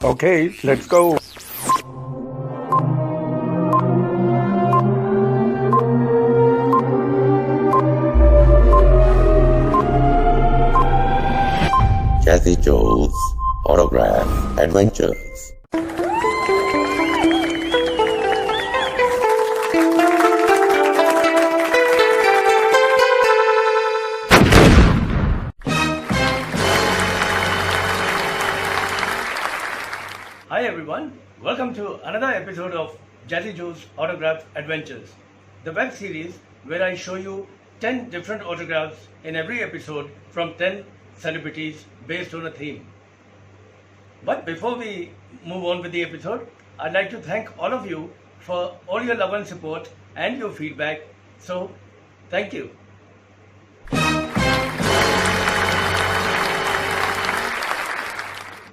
Okay, let's go. Jazzy Joe's Autograph Adventures. Hi everyone, welcome to another episode of Jazzy Joe's Autograph Adventures, the web series where I show you 10 different autographs in every episode from 10 celebrities based on a theme. But before we move on with the episode, I'd like to thank all of you for all your love and support and your feedback. So, thank you.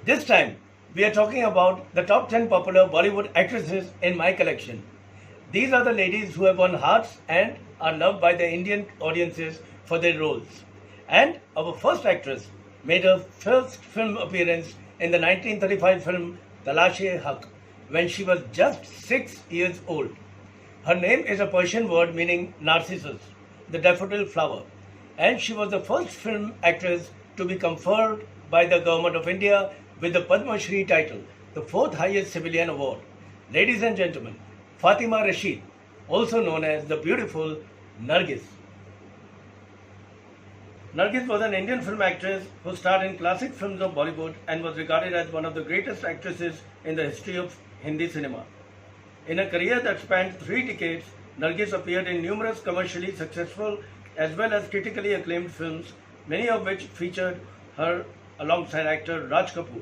This time, we are talking about the top 10 popular Bollywood actresses in my collection. These are the ladies who have won hearts and are loved by the Indian audiences for their roles. And our first actress made her first film appearance in the 1935 film Talash-e-Haq when she was just 6 years old. Her name is a Persian word meaning narcissus, the daffodil flower, and she was the first film actress to be conferred by the Government of India with the Padma Shri title, the fourth highest civilian award. Ladies and gentlemen, Fatima Rashid, also known as the beautiful Nargis. Nargis was an Indian film actress who starred in classic films of Bollywood and was regarded as one of the greatest actresses in the history of Hindi cinema. In a career that spanned 3 decades, Nargis appeared in numerous commercially successful as well as critically acclaimed films, many of which featured her alongside actor Raj Kapoor.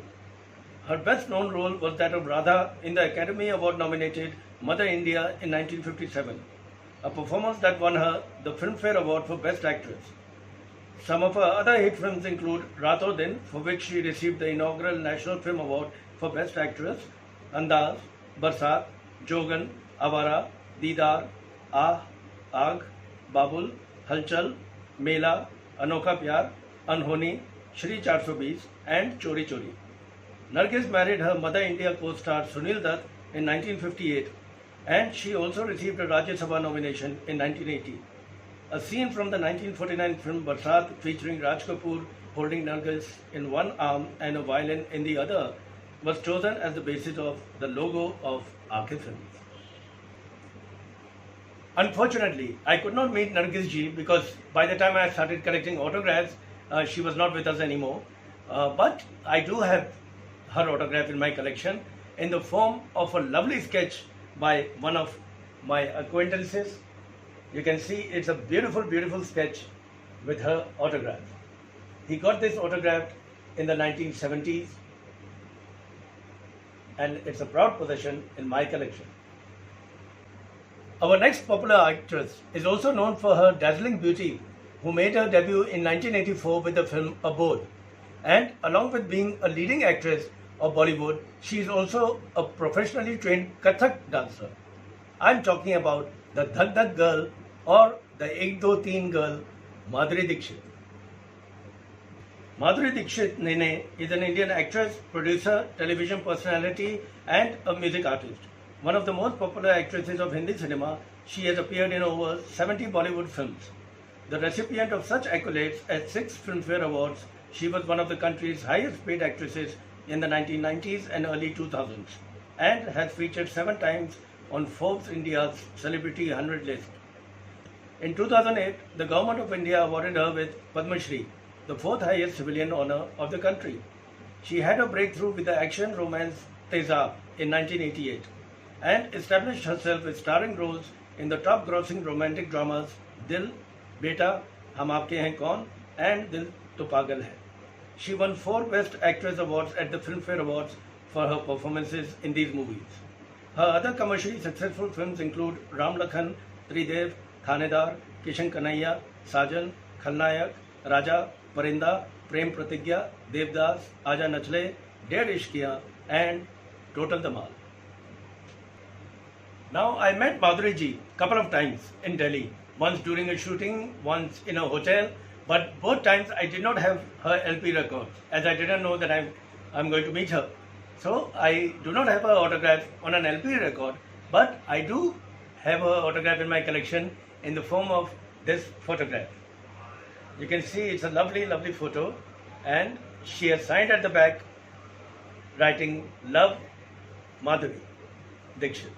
Her best known role was that of Radha in the Academy Award nominated Mother India in 1957, a performance that won her the Filmfare Award for Best Actress. Some of her other hit films include Raaton Din, for which she received the inaugural National Film Award for Best Actress, Andaz, Barsat, Jogan, Avara, Deedar, Aag, Babul, Halchal, Mela, Anokha Pyar, Anhoni, Shri 420 and Chori Chori. Nargis married her Mother India co-star Sunil Dutt in 1958 and she also received a Rajya Sabha nomination in 1980. A scene from the 1949 film Barsat featuring Raj Kapoor holding Nargis in one arm and a violin in the other was chosen as the basis of the logo of Aake Films. Unfortunately, I could not meet Nargis ji because by the time I started collecting autographs, she was not with us anymore. But I do have her autograph in my collection in the form of a lovely sketch by one of my acquaintances. You can see it's a beautiful, beautiful sketch with her autograph. He got this autograph in the 1970s and it's a proud possession in my collection. Our next popular actress is also known for her dazzling beauty, who made her debut in 1984 with the film Abod. And along with being a leading actress of Bollywood, she is also a professionally trained Kathak dancer. I'm talking about the Dhak Dhak girl or the Ek Do Teen girl, Madhuri Dixit. Madhuri Dixit Nene is an Indian actress, producer, television personality and a music artist. One of the most popular actresses of Hindi cinema, she has appeared in over 70 Bollywood films. The recipient of such accolades as 6 Filmfare Awards, she was one of the country's highest paid actresses in the 1990s and early 2000s and has featured 7 times on Forbes India's Celebrity 100 list. In 2008, the Government of India awarded her with Padma Shri, the 4th highest civilian honour of the country. She had a breakthrough with the action romance Tezab in 1988 and established herself with starring roles in the top grossing romantic dramas Dil, Beta, Hum Aapke Hain Kaun and Dil To Pagal Hai. She won 4 Best Actress awards at the Filmfare Awards for her performances in these movies. Her other commercially successful films include Ram Lakhan, Tridev, Thanedar, Kishan Kanhaiya, Sajan, Khalnayak, Raja, Parinda, Prem Pratigya, Devdas, Aaja Nachle, Dare Ishqiya and Total Dhamal. Now I met Madhuri ji couple of times in Delhi, once during a shooting, once in a hotel, but both times I did not have her LP records as I didn't know that I'm going to meet her. So I do not have her autograph on an LP record, but I do have her autograph in my collection in the form of this photograph. You can see it's a lovely, lovely photo, and she has signed at the back writing Love, Madhuri Dixit.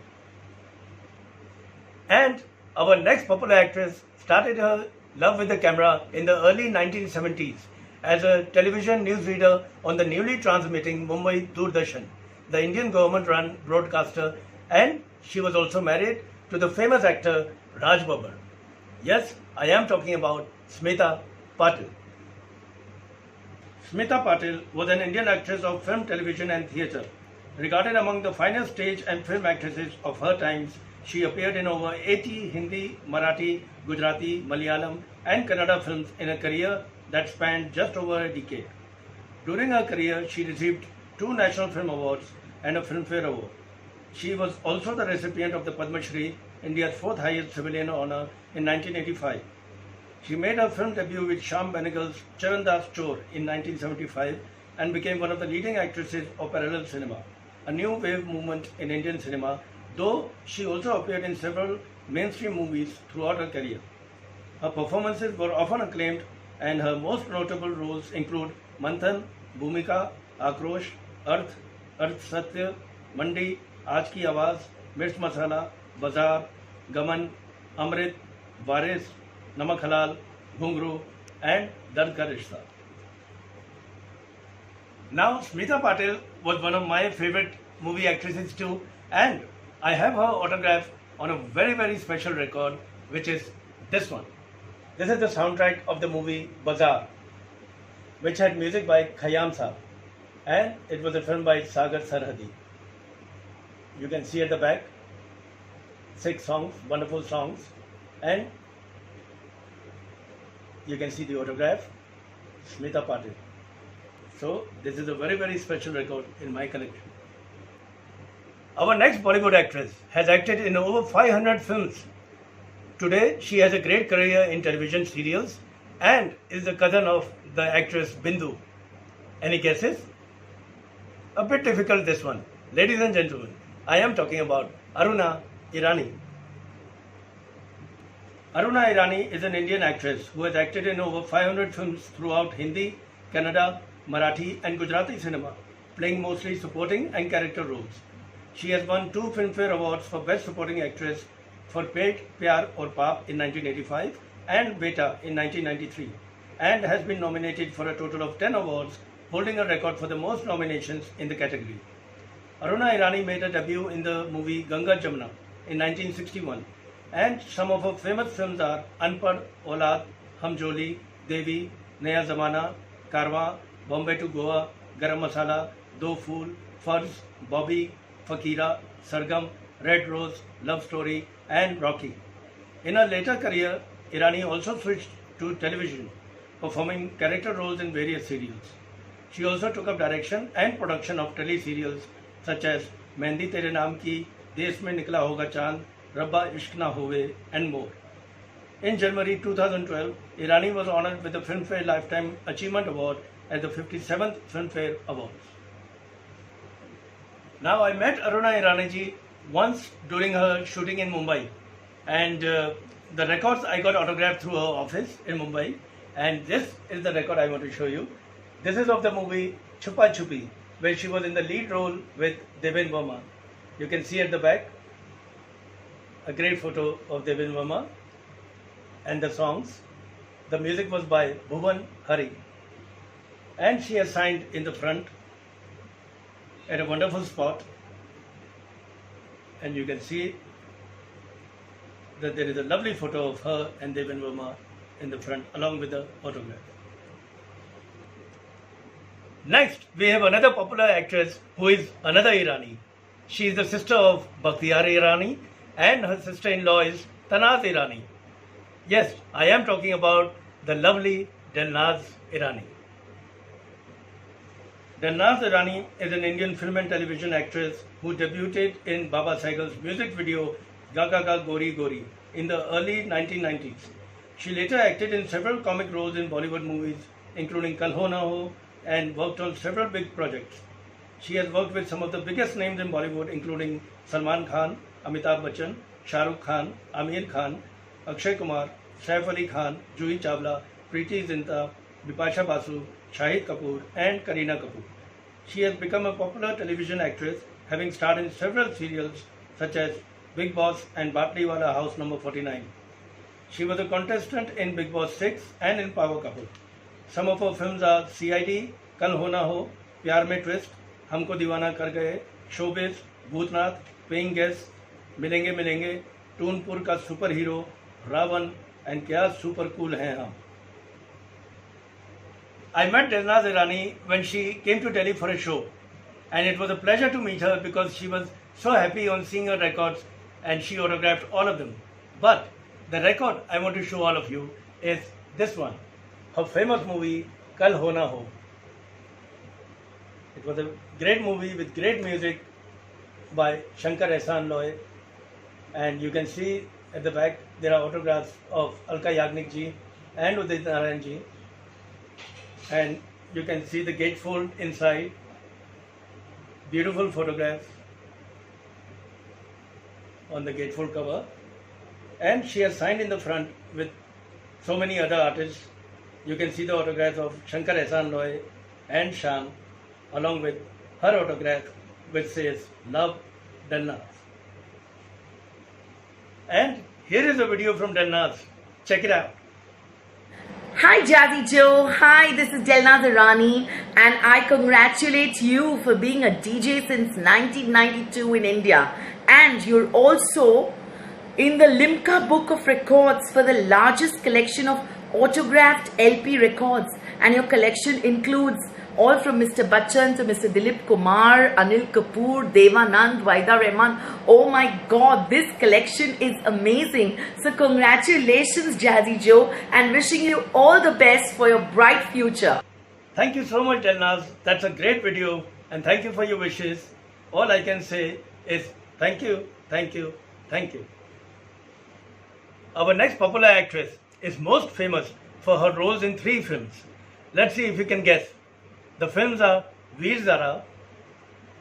And our next popular actress started her love with the camera in the early 1970s as a television newsreader on the newly transmitting Mumbai Doordarshan, the Indian government-run broadcaster, and she was also married to the famous actor Raj Babbar. Yes, I am talking about Smita Patil. Smita Patil was an Indian actress of film, television and theatre. Regarded among the finest stage and film actresses of her times, she appeared in over 80 Hindi, Marathi, Gujarati, Malayalam and Kannada films in a career that spanned just over a decade. During her career, she received 2 National Film Awards and a Filmfare Award. She was also the recipient of the Padma Shri, India's 4th highest civilian honour, in 1985. She made her film debut with Shyam Benegal's Charandas Chor in 1975 and became one of the leading actresses of parallel cinema, a new wave movement in Indian cinema, though she also appeared in several mainstream movies throughout her career. Her performances were often acclaimed, and her most notable roles include Manthan, Bhumika, Akrosh, Arth, Arth Satya, Mandi, Aaj Ki Awaaz, Mirch Masala, Bazaar, Gaman, Amrit, Varis, Namak Halal, Ghungru and Dard Ka Rishta. Now, Smita Patil was one of my favorite movie actresses too, and I have her autograph on a very, very special record, which is this one. This is the soundtrack of the movie Bazaar, which had music by Khayyam Saab, and it was a film by Sagar Sarhadi. You can see at the back 6 songs, wonderful songs, and you can see the autograph, Smita Patil. So this is a very, very special record in my collection. Our next Bollywood actress has acted in over 500 films. Today, she has a great career in television serials and is the cousin of the actress Bindu. Any guesses? A bit difficult, this one. Ladies and gentlemen, I am talking about Aruna Irani. Aruna Irani is an Indian actress who has acted in over 500 films throughout Hindi, Kannada, Marathi and Gujarati cinema, playing mostly supporting and character roles. She has won 2 Filmfare Awards for Best Supporting Actress for Pet, Pyar Aur Paap in 1985 and Beta in 1993, and has been nominated for a total of 10 awards, holding a record for the most nominations in the category. Aruna Irani made her debut in the movie Ganga Jamuna in 1961, and some of her famous films are Anpad, Aulad, Hum Joli, Devi, Naya Zamana, Karwa, Bombay to Goa, Garam Masala, Do Fool, Farz, Bobby, Fakira, Sargam, Red Rose, Love Story and Rocky. In her later career, Irani also switched to television, performing character roles in various serials. She also took up direction and production of tele-serials such as Mehndi Tere Naam Ki, Desh Mein Nikla Hoga Chand, Rabba Ishq Na Hove and more. In January 2012, Irani was honoured with the Filmfare Lifetime Achievement Award at the 57th Filmfare Awards. Now, I met Aruna Irani ji once during her shooting in Mumbai, and the records I got autographed through her office in Mumbai, and this is the record I want to show you. This is of the movie Chupa Chupi, where she was in the lead role with Devin Verma. You can see at the back a great photo of Devin Verma and the songs. The music was by Bhuvan Hari, and she has signed in the front at a wonderful spot, and you can see that there is a lovely photo of her and Devin Verma in the front along with the autograph. Next, we have another popular actress who is another Irani. She is the sister of Bakhtiyar Irani and her sister-in-law is Tanaz Irani. Yes, I am talking about the lovely Dilnaz Irani. Dilnaz Irani is an Indian film and television actress who debuted in Baba Saigal's music video Ga Ga Ga Gori Gori in the early 1990s. She later acted in several comic roles in Bollywood movies, including Kal Ho Na Ho, and worked on several big projects. She has worked with some of the biggest names in Bollywood, including Salman Khan, Amitabh Bachchan, Shah Rukh Khan, Aamir Khan, Akshay Kumar, Saif Ali Khan, Juhi Chawla, Preeti Zinta, Bipasha Basu, Shahid Kapoor, and Kareena Kapoor. She has become a popular television actress, having starred in several serials such as Big Boss and Batliwala House Number 49. She was a contestant in Big Boss 6 and in Power Couple. Some of her films are CID, Kal Ho Na Ho, Pyar Mein Twist, Humko Deewana Kar Gaye, Showbiz, Bhootnath, Paying Guest, Milenge Milenge, Toonpur Ka Superhero, Ravan, and Kya Super Cool Hai Hum. I met Delnaz Irani when she came to Delhi for a show, and it was a pleasure to meet her because she was so happy on seeing her records and she autographed all of them. But the record I want to show all of you is this one, her famous movie Kal Ho Na Ho. It was a great movie with great music by Shankar Ehsaan Loy, and you can see at the back there are autographs of Alka Yagnik ji and Udit Narayan ji, and you can see the gatefold inside. Beautiful photographs on the gatefold cover, and she has signed in the front with so many other artists. You can see the autographs of Shankar Ehsaan Loy and Shyam, along with her autograph which says Love Delnaz. And here is a video from Delnaz. Check it out. Hi Jazzy Joe, hi, this is Delnaz Irani and I congratulate you for being a DJ since 1992 in India, and you're also in the Limca Book of Records for the largest collection of autographed LP records, and your collection includes all from Mr. Bachchan to Mr. Dilip Kumar, Anil Kapoor, Devanand, Waida Rahman. Oh my God, this collection is amazing. So congratulations Jazzy Joe, and wishing you all the best for your bright future. Thank you so much Delnaz. That's a great video, and thank you for your wishes. All I can say is thank you, thank you, thank you. Our next popular actress is most famous for her roles in 3 films. Let's see if you can guess. The films are Veer Zara,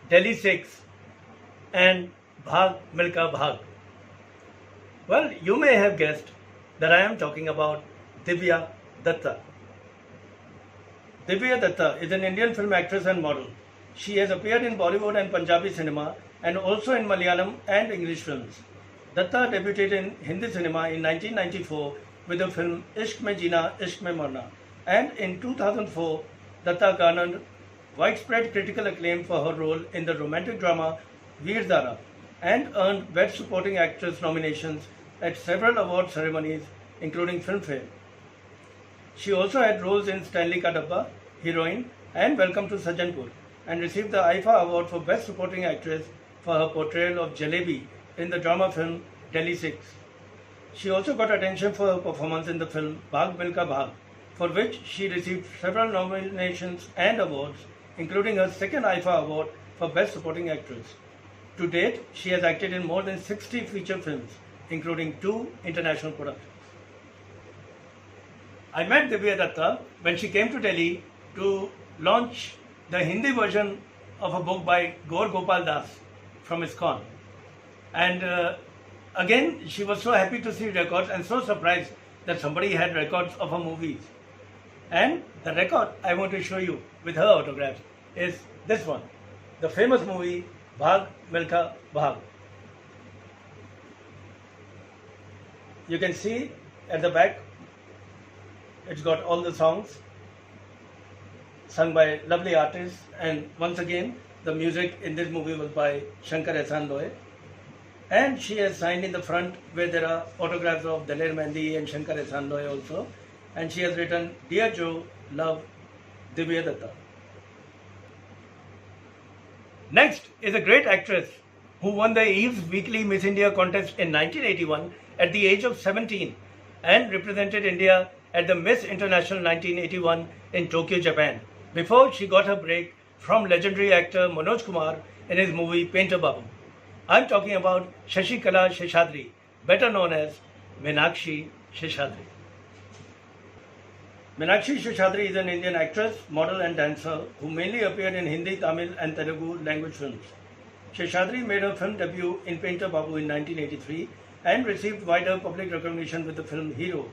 Delhi 6 and Bhaag Milkha Bhaag. Well, you may have guessed that I am talking about Divya Datta. Divya Datta is an Indian film actress and model. She has appeared in Bollywood and Punjabi cinema and also in Malayalam and English films. Datta debuted in Hindi cinema in 1994 with the film Ishq Mein Jeena, Ishq Mein Marna, and in 2004 Datta garnered widespread critical acclaim for her role in the romantic drama Veer Zara and earned Best Supporting Actress nominations at several award ceremonies, including Filmfare. She also had roles in Stanley Ka Dabba, Heroine, and Welcome to Sajjanpur, and received the IFA Award for Best Supporting Actress for her portrayal of Jalebi in the drama film Delhi 6. She also got attention for her performance in the film Bhaag Milkha Bhaag, for which she received several nominations and awards, including her second IFA Award for Best Supporting Actress. To date, she has acted in more than 60 feature films, including 2 international productions. I met Divya Datta when she came to Delhi to launch the Hindi version of a book by Gaur Gopal Das from ISKCON. And again, she was so happy to see records and so surprised that somebody had records of her movies. And the record I want to show you with her autographs is this one, the famous movie Bhaag Milkha Bhaag. You can see at the back, it's got all the songs sung by lovely artists, and once again, the music in this movie was by Shankar Ehsaan Loy. And she has signed in the front where there are autographs of Daler Mehndi and Shankar Ehsaan Loy also. And she has written, Dear Joe, love, Divya Datta. Next is a great actress who won the Eve's Weekly Miss India contest in 1981 at the age of 17 and represented India at the Miss International 1981 in Tokyo, Japan, before she got her break from legendary actor Manoj Kumar in his movie Painter Babu. I'm talking about Shashikala Seshadri, better known as Meenakshi Seshadri. Meenakshi Seshadri is an Indian actress, model and dancer who mainly appeared in Hindi, Tamil and Telugu language films. Seshadri made her film debut in Painter Babu in 1983 and received wider public recognition with the film Hero.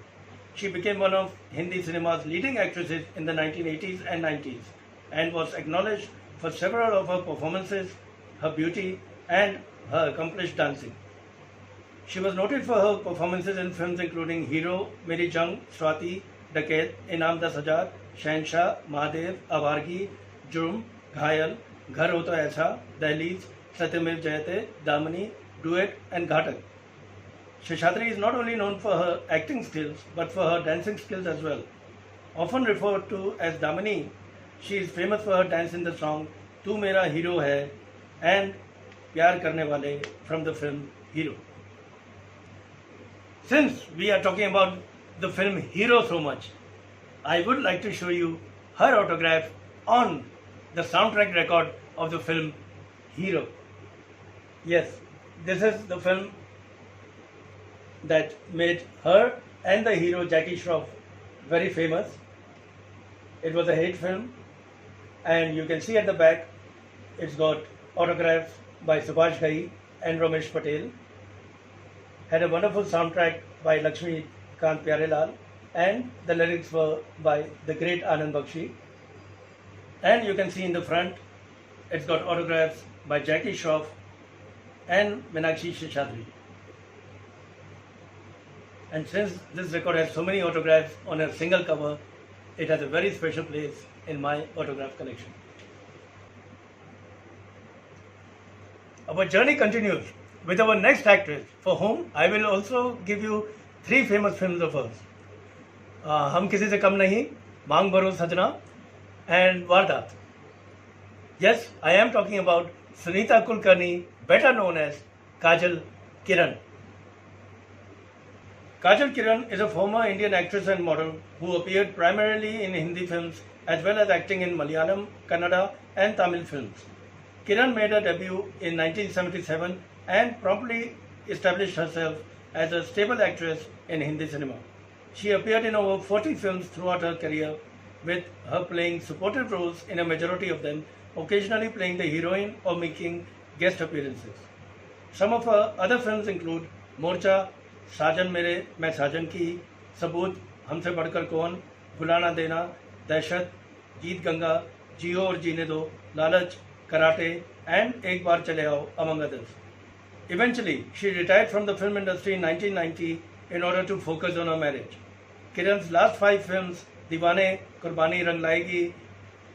She became one of Hindi cinema's leading actresses in the 1980s and 90s and was acknowledged for several of her performances, her beauty and her accomplished dancing. She was noted for her performances in films including Hero, Meri Jang, Swati, Dakat, Inam 10,000, Shahenshah, Mahadev, Avargi, Jurm, Ghayal, Ghar Ho To Aisa, Dahliz, Satyamev Jayate, Damani, Duet and Ghatak. Seshadri is not only known for her acting skills but for her dancing skills as well. Often referred to as Damani, she is famous for her dance in the song Tu Mera Hero Hai and Pyar Karne Wale from the film Hero. Since we are talking about the film Hero so much, I would like to show you her autograph on the soundtrack record of the film Hero. Yes, this is the film that made her and the hero Jackie Shroff very famous. It was a hit film, and you can see at the back it's got autographs by Subhash Ghai and Ramesh Patel. Had a wonderful soundtrack by Lakshmi Kant Pyarelal, and the lyrics were by the great Anand Bakshi. And you can see in the front it's got autographs by Jackie Shroff and Meenakshi Seshadri. And since this record has so many autographs on a single cover, it has a very special place in my autograph collection. Our journey continues with our next actress, for whom I will also give you 3 famous films of hers. Hum Kisi Se Kam Nahi, Maang Baro Sajna, and Wardaat. Yes, I am talking about Sunita Kulkarni, better known as Kajal Kiran. Kajal Kiran is a former Indian actress and model who appeared primarily in Hindi films as well as acting in Malayalam, Kannada and Tamil films. Kiran made her debut in 1977 and promptly established herself as a stable actress in Hindi cinema. She appeared in over 40 films throughout her career, with her playing supportive roles in a majority of them, occasionally playing the heroine or making guest appearances. Some of her other films include Morcha, साजन मेरे मैं साजन की, सबूत, हमसे बढ़कर कौन, भुलाना देना, दहशत, गीत गंगा, जियो और जीने दो, लालच, कराटे and एक बार चले आओ, among others. Eventually, she retired from the film industry in 1990 in order to focus on her marriage. Kiran's last 5 films, Deewane, Qurbani Rang Laegi,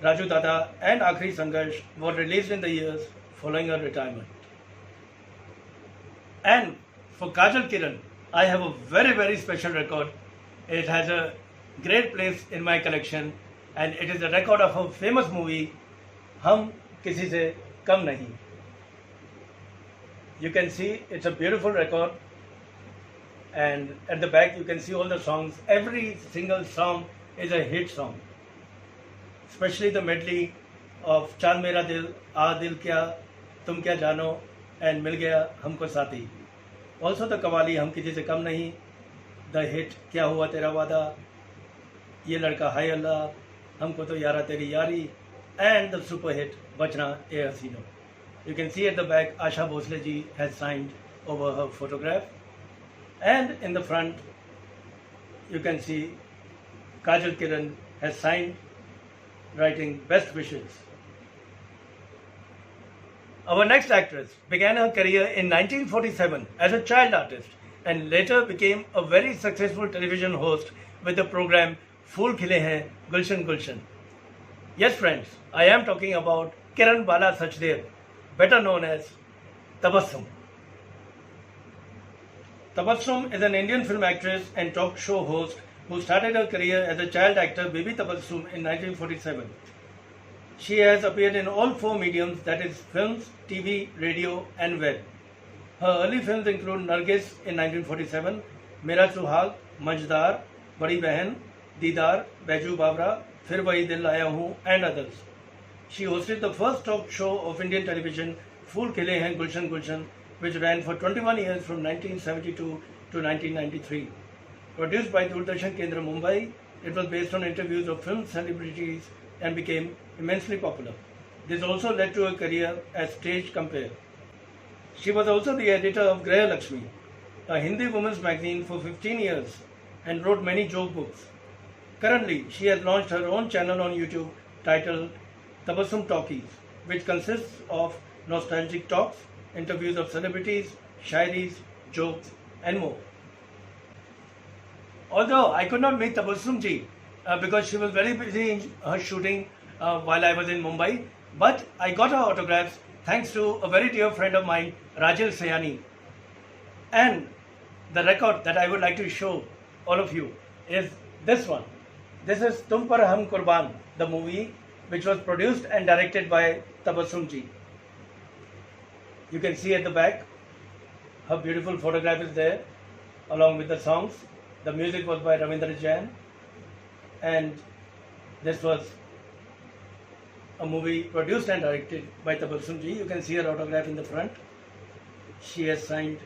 Raju Dada and Aakhri Sangharsh, were released in the years following her retirement. And for Kajal Kiran, I have a very, very special record. It has a great place in my collection, and it is a record of her famous movie, Hum Kisi Se Kam Nahi. You can see it's a beautiful record, and at the back you can see all the songs. Every single song is a hit song, especially the medley of Chand Mera Dil, Aa Dil Kya, Tum Kya Jano and Mil Gaya Humko Saathi. Also the Qawwali Hum Kisi Se Kam Nahi, the hit Kya Hua Tera Wada, Ye Ladka Hai Allah, Humko To Yara Teri Yari, and the super hit Bachna E Hasino. You can see at the back Asha Bhosle ji has signed over her photograph, and in the front you can see Kajal Kiran has signed writing best wishes. Our next actress began her career in 1947 as a child artist and later became a very successful television host with the program Phool Khile Hain, Gulshan Gulshan. Yes friends, I am talking about Kiran Bala Sachdev, better known as Tabassum. Tabassum is an Indian film actress and talk show host who started her career as a child actor Baby Tabassum in 1947. She has appeared in all 4 mediums, that is films, TV, radio and web. Her early films include Nargis in 1947, Mera Suhag, Manjdar, Badi Behan, Deedar, Baiju Babra, Fir Wahi Dil Aaya Hoon and others. She hosted the first talk show of Indian television, Phool Khile Hain Gulshan Gulshan, which ran for 21 years from 1972 to 1993. Produced by Doordarshan Kendra Mumbai, it was based on interviews of film celebrities and became immensely popular. This also led to her career as stage compare. She was also the editor of Grah Lakshmi, a Hindi women's magazine, for 15 years and wrote many joke books. Currently, she has launched her own channel on YouTube titled Tabassum Talkies, which consists of nostalgic talks, interviews of celebrities, shairis, jokes, and more. Although I could not meet Tabassum ji because she was very busy in her shooting while I was in Mumbai, but I got her autographs thanks to a very dear friend of mine, Rajil Sayani. And the record that I would like to show all of you is this one. This is Tum Par Hum Qurban, the movie which was produced and directed by Tabassum ji. You can see at the back, her beautiful photograph is there along with the songs. The music was by Ravindra Jain, and this was a movie produced and directed by Tabassum ji. You can see her autograph in the front. She has signed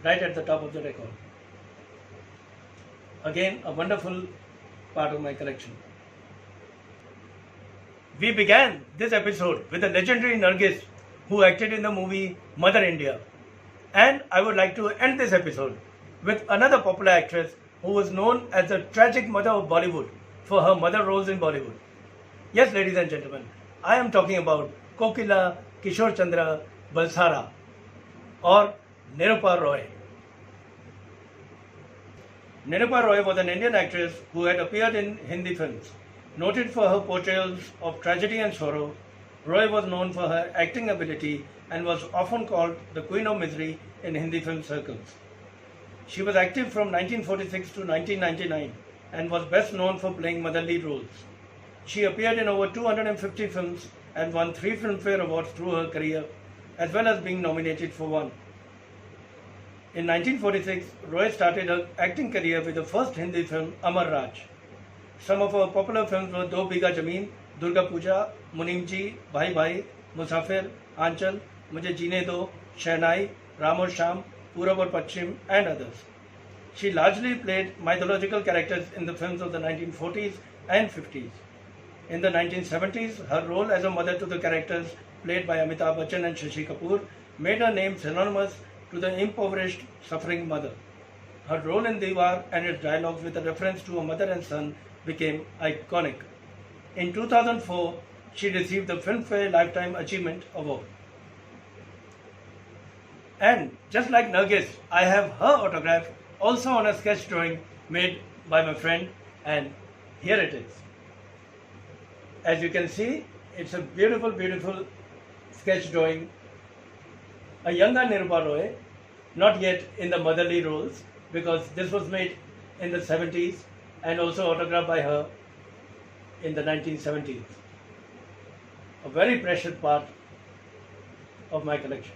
right at the top of the record. Again, a wonderful part of my collection. We began this episode with the legendary Nargis, who acted in the movie Mother India. And I would like to end this episode with another popular actress who was known as the tragic mother of Bollywood for her mother roles in Bollywood. Yes, ladies and gentlemen, I am talking about Kokila Kishore Chandra Balsara or Nirupa Roy. Nirupa Roy was an Indian actress who had appeared in Hindi films. Noted for her portrayals of tragedy and sorrow, Roy was known for her acting ability and was often called the Queen of Misery in Hindi film circles. She was active from 1946 to 1999 and was best known for playing mother lead roles. She appeared in over 250 films and won 3 Filmfare Awards through her career, as well as being nominated for 1. In 1946, Roy started her acting career with the first Hindi film, Amar Raj. Some of her popular films were Do Biga Zameen, Durga Puja, Munim Ji, Bhai Bhai, Musafir, Anchal, Mujhe Jeene Do, Shehnai, Ram aur Sham, Purab aur Paschim, and others. She largely played mythological characters in the films of the 1940s and 50s. In the 1970s, her role as a mother to the characters played by Amitabh Bachchan and Shashi Kapoor made her name synonymous to the impoverished, suffering mother. Her role in Diwar and its dialogues with a reference to a mother and son became iconic. In 2004, she received the Filmfare Lifetime Achievement Award. And just like Nargis, I have her autograph also on a sketch drawing made by my friend, and here it is. As you can see, it's a beautiful, beautiful sketch drawing. A younger Nirupa Roy, not yet in the motherly roles, because this was made in the 70s and also autographed by her in the 1970s. A very precious part of my collection.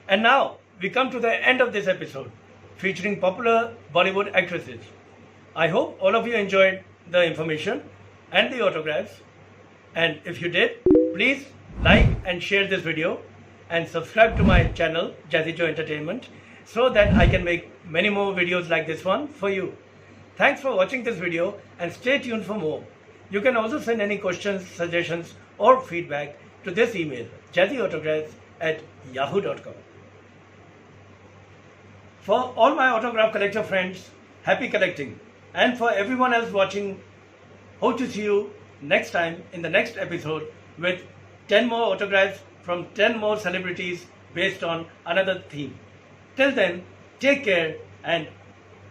And now we come to the end of this episode featuring popular Bollywood actresses. I hope all of you enjoyed the information and the autographs, and if you did, please like and share this video and subscribe to my channel Jazzy Joe Entertainment so that I can make many more videos like this one for you. Thanks for watching this video and stay tuned for more. You can also send any questions, suggestions or feedback to this email jazzyautographs@yahoo.com. For all my autograph collector friends, happy collecting, and for everyone else watching, hope to see you next time in the next episode with 10 more autographs from 10 more celebrities based on another theme. Till then, take care and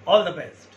all the best.